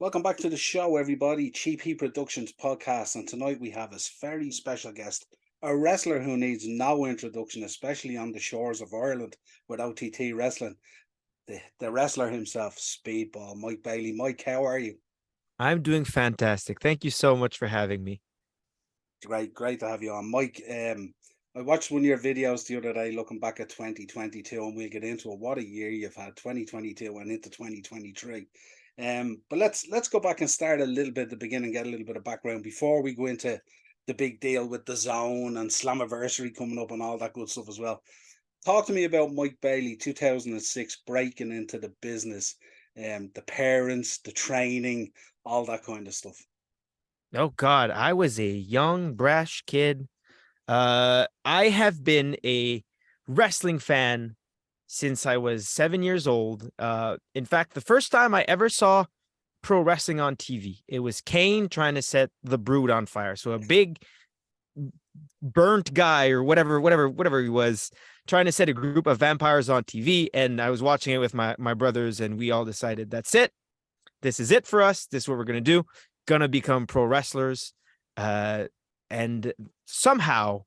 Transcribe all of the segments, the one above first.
Welcome back to the show, everybody. Cheap Heat Productions podcast. And tonight we have a very special guest, a wrestler who needs no introduction, especially on the shores of Ireland with OTT wrestling. The wrestler himself, Speedball, Mike Bailey. Mike, how are you? I'm doing fantastic. Thank you so much for having me. Great to have you on, Mike. I watched one of your videos the other day looking back at 2022, and we'll get into it. What a year you've had, 2022 and into 2023. But let's go back and start a little bit at the beginning, get a little bit of background before we go into the big deal with the zone and Slammiversary coming up and all that good stuff as well. Talk to me about Mike Bailey, 2006, breaking into the business, the parents, the training, all that kind of stuff. Oh God, I was a young, brash kid. I have been a wrestling fan since I was 7 years old. In fact, the first time I ever saw pro wrestling on TV, it was Kane trying to set the Brood on fire. So a big burnt guy or whatever he was trying to set a group of vampires on TV, and I was watching it with my brothers, and we all decided that's it. This is it for us. This is what we're gonna do. Gonna become pro wrestlers. And somehow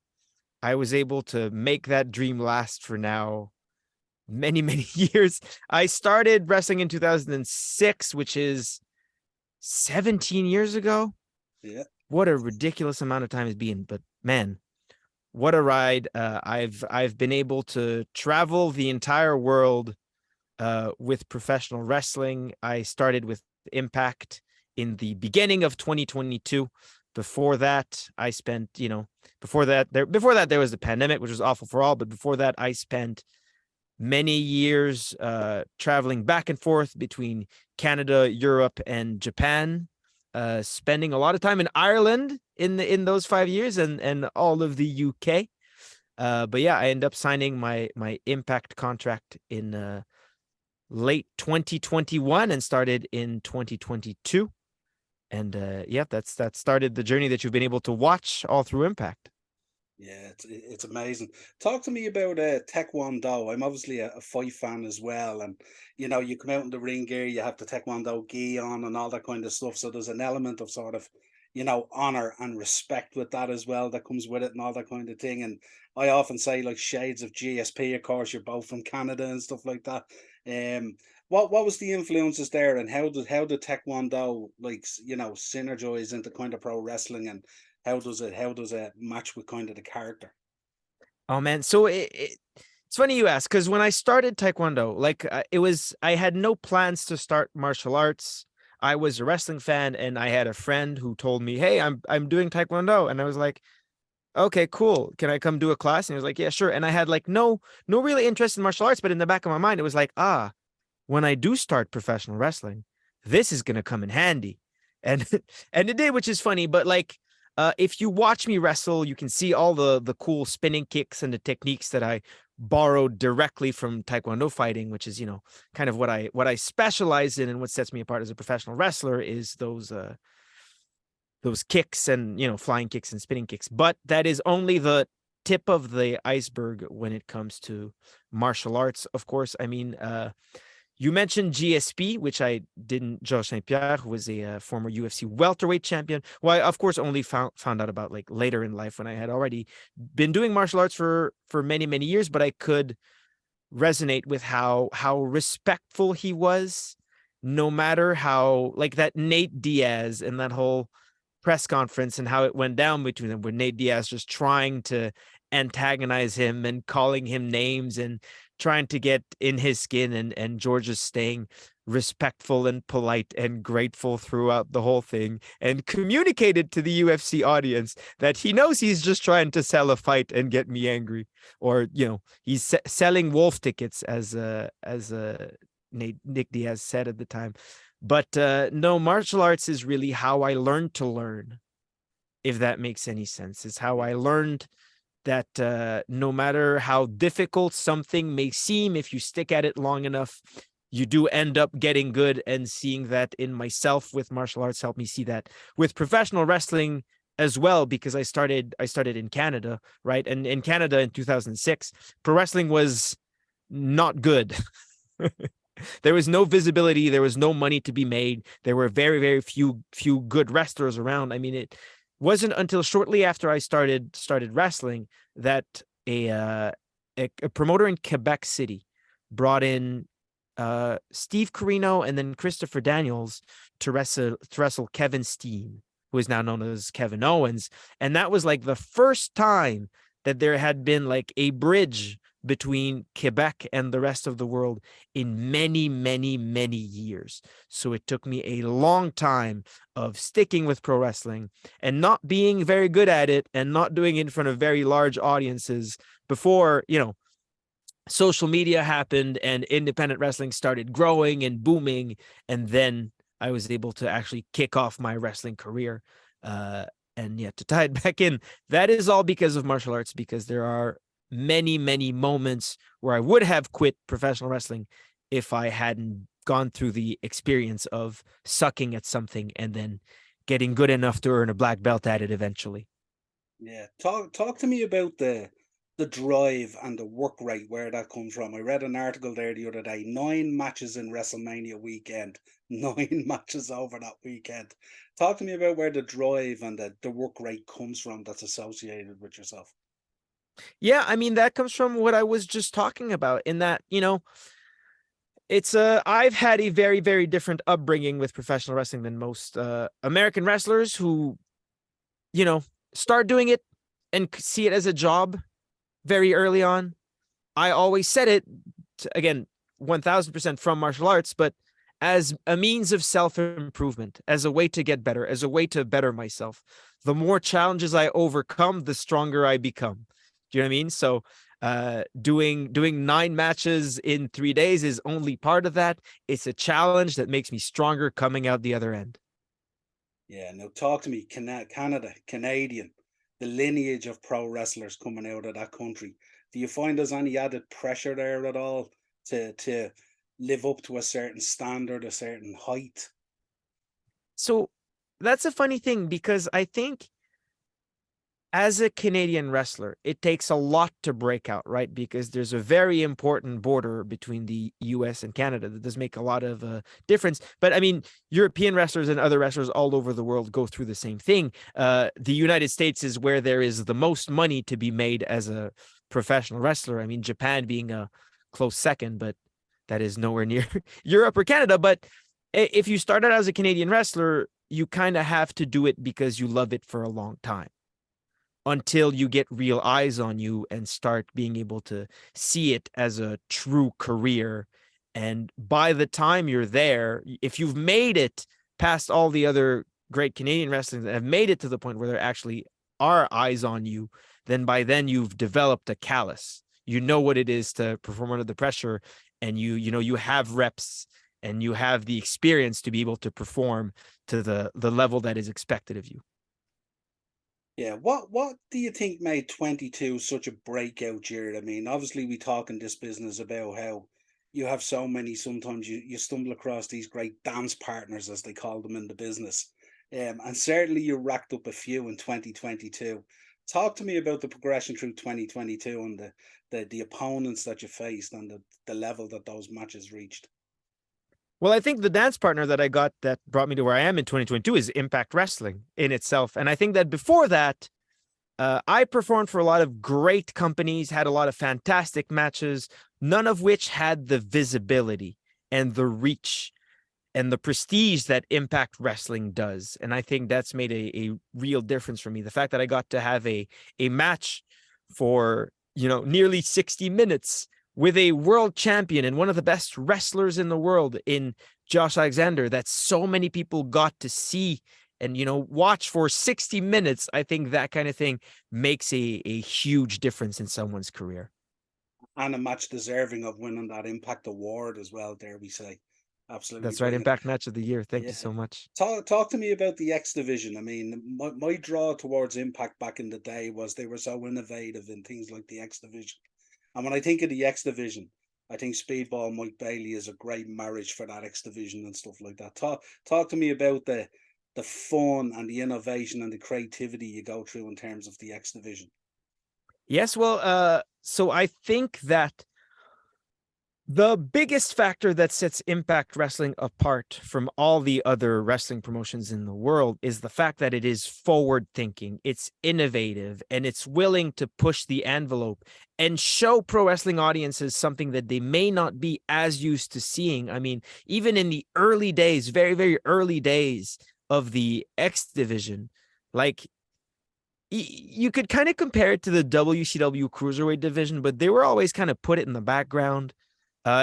I was able to make that dream last for now many years. I started wrestling in 2006, which is 17 years ago. Yeah. What a ridiculous amount of time it's been, but man, what a ride. I've been able to travel the entire world with professional wrestling. I started with Impact in the beginning of 2022. Before that, I spent, before that there was the pandemic, which was awful for all. But before that, I spent many years traveling back and forth between Canada, Europe, and Japan. Spending a lot of time in Ireland in those 5 years, and all of the UK. But yeah, I ended up signing my Impact contract in late 2021 and started in 2022. And yeah, that started the journey that you've been able to watch all through Impact. Yeah, it's amazing. Talk to me about Taekwondo. I'm obviously a fight fan as well, and you come out in the ring gear, you have the Taekwondo gi on and all that kind of stuff. So there's an element of sort of, honor and respect with that as well that comes with it and all that kind of thing. And I often say like shades of GSP. Of course, you're both from Canada and stuff like that. What was the influences there, and how did Taekwondo synergize into kind of pro wrestling, and how does it match with kind of the character? Oh man, so it's funny you ask, because when I started Taekwondo, like I had no plans to start martial arts. I was a wrestling fan, and I had a friend who told me, "Hey, I'm doing Taekwondo," and I was like, "Okay, cool. Can I come do a class?" And he was like, "Yeah, sure." And I had like no really interest in martial arts, but in the back of my mind, it was like, when I do start professional wrestling, this is gonna come in handy. And and it did, which is funny. But like, if you watch me wrestle, you can see all the cool spinning kicks and the techniques that I borrowed directly from Taekwondo fighting, which is kind of what I specialize in, and what sets me apart as a professional wrestler is those kicks and flying kicks and spinning kicks. But that is only the tip of the iceberg when it comes to martial arts. Of course, I mean, you mentioned GSP, which I didn't. Georges St. Pierre, who was a former UFC welterweight champion. Well, I, of course, only found out about like later in life, when I had already been doing martial arts for many years. But I could resonate with how respectful he was, no matter how, like, that Nate Diaz and that whole press conference and how it went down between them, where Nate Diaz just trying to antagonize him and calling him names and trying to get in his skin, and George is staying respectful and polite and grateful throughout the whole thing, and communicated to the UFC audience that he knows he's just trying to sell a fight and get me angry, or he's selling wolf tickets, as Nick Diaz said at the time. But no, martial arts is really how I learned to learn, if that makes any sense. It's how Yeah. I learned that no matter how difficult something may seem, if you stick at it long enough, you do end up getting good. And seeing that in myself with martial arts helped me see that with professional wrestling as well, because I started in Canada, right? And in Canada in 2006, pro wrestling was not good. There was no visibility. There was no money to be made. There were very, very few good wrestlers around. I mean, it wasn't until shortly after I started wrestling that a promoter in Quebec City brought in Steve Carino and then Christopher Daniels to wrestle Kevin Steen, who is now known as Kevin Owens. And that was like the first time that there had been like a bridge between Quebec and the rest of the world in many, many, many years. So it took me a long time of sticking with pro wrestling and not being very good at it and not doing it in front of very large audiences before, social media happened and independent wrestling started growing and booming. And then I was able to actually kick off my wrestling career. And yet to tie it back in, that is all because of martial arts, because there are many, many moments where I would have quit professional wrestling if I hadn't gone through the experience of sucking at something and then getting good enough to earn a black belt at it eventually. Yeah, talk to me about the drive and the work rate, where that comes from. I read an article there the other day, 9 matches in WrestleMania weekend, 9 matches over that weekend. Talk to me about where the drive and the work rate comes from that's associated with yourself. Yeah, I mean, that comes from what I was just talking about in that, I've had a very, very different upbringing with professional wrestling than most American wrestlers who, you know, start doing it and see it as a job very early on. I always said it again, 1000% from martial arts, but as a means of self improvement, as a way to get better, as a way to better myself. The more challenges I overcome, the stronger I become. Do you know what I mean? So, doing 9 matches in 3 days is only part of that. It's a challenge that makes me stronger coming out the other end. Yeah, now talk to me, Canada, Canadian, the lineage of pro wrestlers coming out of that country. Do you find there's any added pressure there at all to live up to a certain standard, a certain height? So that's a funny thing because I think as a Canadian wrestler, it takes a lot to break out, right? Because there's a very important border between the US and Canada that does make a lot of difference. But I mean, European wrestlers and other wrestlers all over the world go through the same thing. The United States is where there is the most money to be made as a professional wrestler. I mean, Japan being a close second, but that is nowhere near Europe or Canada. But if you started out as a Canadian wrestler, you kind of have to do it because you love it for a long time until you get real eyes on you and start being able to see it as a true career. And by the time you're there, if you've made it past all the other great Canadian wrestlers that have made it to the point where there actually are eyes on you, then by then you've developed a callus. You know what it is to perform under the pressure, and you have reps and you have the experience to be able to perform to the level that is expected of you. Yeah, what do you think made 22 such a breakout year? I mean, obviously we talk in this business about how you have so many, sometimes you stumble across these great dance partners, as they call them in the business. And certainly you racked up a few in 2022. Talk to me about the progression through 2022 and the opponents that you faced and the level that those matches reached. Well, I think the dance partner that I got that brought me to where I am in 2022 is Impact Wrestling in itself. And I think that before that, I performed for a lot of great companies, had a lot of fantastic matches, none of which had the visibility and the reach and the prestige that Impact Wrestling does. And I think that's made a real difference for me. The fact that I got to have a match for, nearly 60 minutes with a world champion and one of the best wrestlers in the world in Josh Alexander, that so many people got to see and watch for 60 minutes. I think that kind of thing makes a huge difference in someone's career. And a match deserving of winning that Impact Award as well, dare we say. Absolutely That's right. brilliant. Impact match of the year. Thank you Yeah. so much. Talk to me about the X Division. I mean, my draw towards Impact back in the day was they were so innovative in things like the X Division. And when I think of the X Division, I think Speedball and Mike Bailey is a great marriage for that X Division and stuff like that. Talk to me about the fun and the innovation and the creativity you go through in terms of the X Division. Yes, well, so I think that The biggest factor that sets Impact Wrestling apart from all the other wrestling promotions in the world is the fact that it is forward thinking, it's innovative, and it's willing to push the envelope and show pro wrestling audiences something that they may not be as used to seeing. I mean, even in the early days, very, very early days of the X division, like you could kind of compare it to the WCW Cruiserweight division, but they were always kind of put it in the background.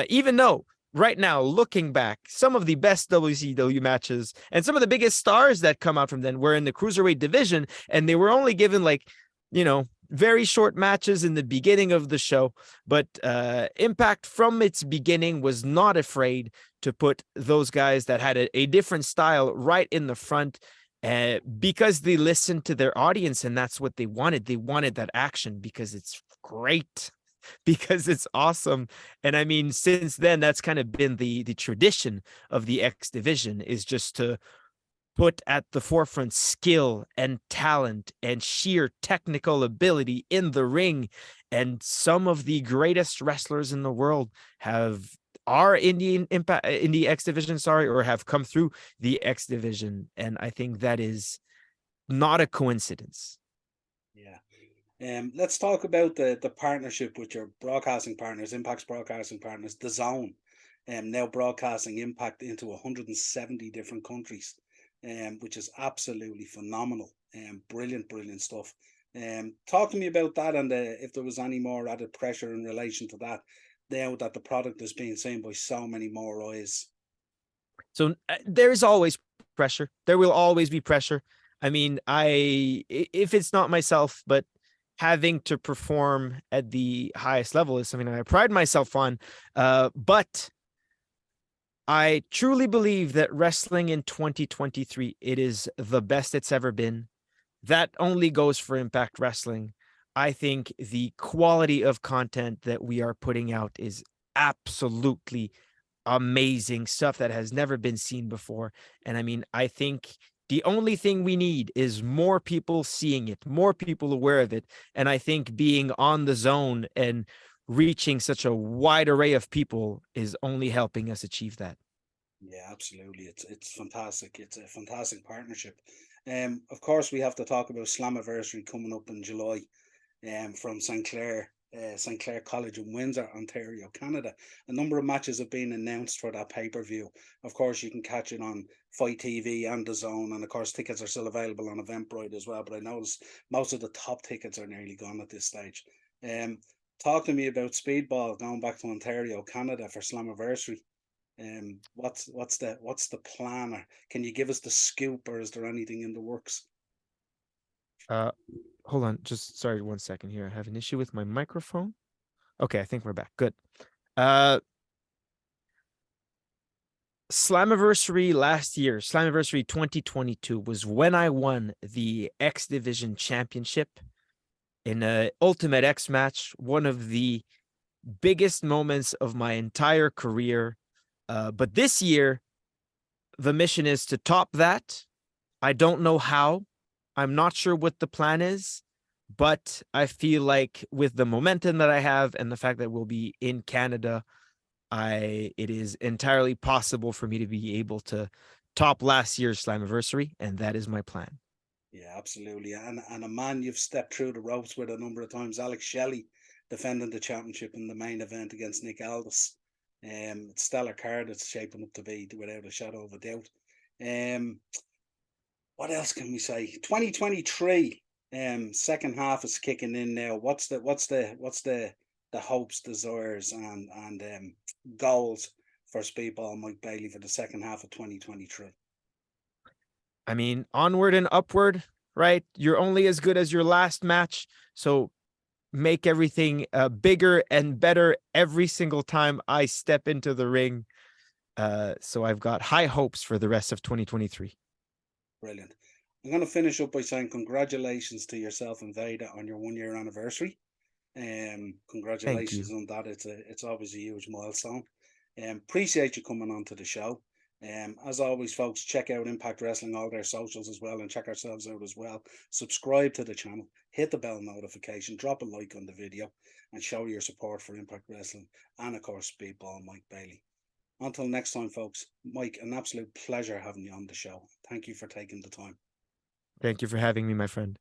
Even though right now, looking back, some of the best WCW matches and some of the biggest stars that come out from then were in the Cruiserweight division, and they were only given like, very short matches in the beginning of the show. But Impact from its beginning was not afraid to put those guys that had a different style right in the front. Because they listened to their audience and that's what they wanted. They wanted that action because it's great, because it's awesome. And I mean, since then, that's kind of been the tradition of the X division, is just to put at the forefront skill and talent and sheer technical ability in the ring. And some of the greatest wrestlers in the world are Indian Impact in the X division, sorry, or have come through the X division. And I think that is not a coincidence. Yeah. Let's talk about the partnership with your broadcasting partners, Impact's broadcasting partners, the Zone, now broadcasting Impact into 170 different countries, which is absolutely phenomenal. Brilliant, brilliant stuff. Talk to me about that, and if there was any more added pressure in relation to that, now that the product is being seen by so many more eyes. So there's always pressure. There will always be pressure. I mean, if it's not myself, but having to perform at the highest level is something that I pride myself on. But I truly believe that wrestling in 2023, it is the best it's ever been. That only goes for Impact Wrestling. I think the quality of content that we are putting out is absolutely amazing, stuff that has never been seen before. And I mean, I think the only thing we need is more people seeing it, more people aware of it. And I think being on the Zone and reaching such a wide array of people is only helping us achieve that. Yeah, absolutely. It's fantastic. It's a fantastic partnership. Of course, we have to talk about Slammiversary coming up in July. From St. Clair College in Windsor, Ontario, Canada. A number of matches have been announced for that pay-per-view. Of course, you can catch it on Fight TV and The Zone, and of course, tickets are still available on Eventbrite as well. But I notice most of the top tickets are nearly gone at this stage. Um, Talk to me about Speedball going back to Ontario, Canada for Slammiversary. What's the plan? Or can you give us the scoop, or is there anything in the works? Uh, Hold on, just sorry, 1 second here. I have an issue with my microphone. Okay, I think we're back. Good. Uh, Slammiversary last year, Slammiversary 2022 was when I won the X Division Championship in a Ultimate X match, one of the biggest moments of my entire career. But this year, the mission is to top that. I don't know how. I'm not sure what the plan is, but I feel like with the momentum that I have and the fact that we'll be in Canada, it is entirely possible for me to be able to top last year's Slammiversary, and that is my plan. Yeah, absolutely. And a man you've stepped through the ropes with a number of times, Alex Shelley, defending the championship in the main event against Nick Aldis. It's stellar card. It's shaping up to be without a shadow of a doubt. Um, what else can we say? 2023. Second half is kicking in now. What's the hopes, desires, and goals for Speedball Mike Bailey for the second half of 2023? I mean, onward and upward, right? You're only as good as your last match. So make everything bigger and better every single time I step into the ring. So I've got high hopes for the rest of 2023. Brilliant. I'm going to finish up by saying congratulations to yourself and Veda on your 1 year anniversary. Thank you. Congratulations on that. It's always a huge milestone. Appreciate you coming on to the show. As always, folks, check out Impact Wrestling, all their socials as well, and check ourselves out as well. Subscribe to the channel, hit the bell notification, drop a like on the video, and show your support for Impact Wrestling and, of course, Speedball Mike Bailey. Until next time, folks, Mike, an absolute pleasure having you on the show. Thank you for taking the time. Thank you for having me, my friend.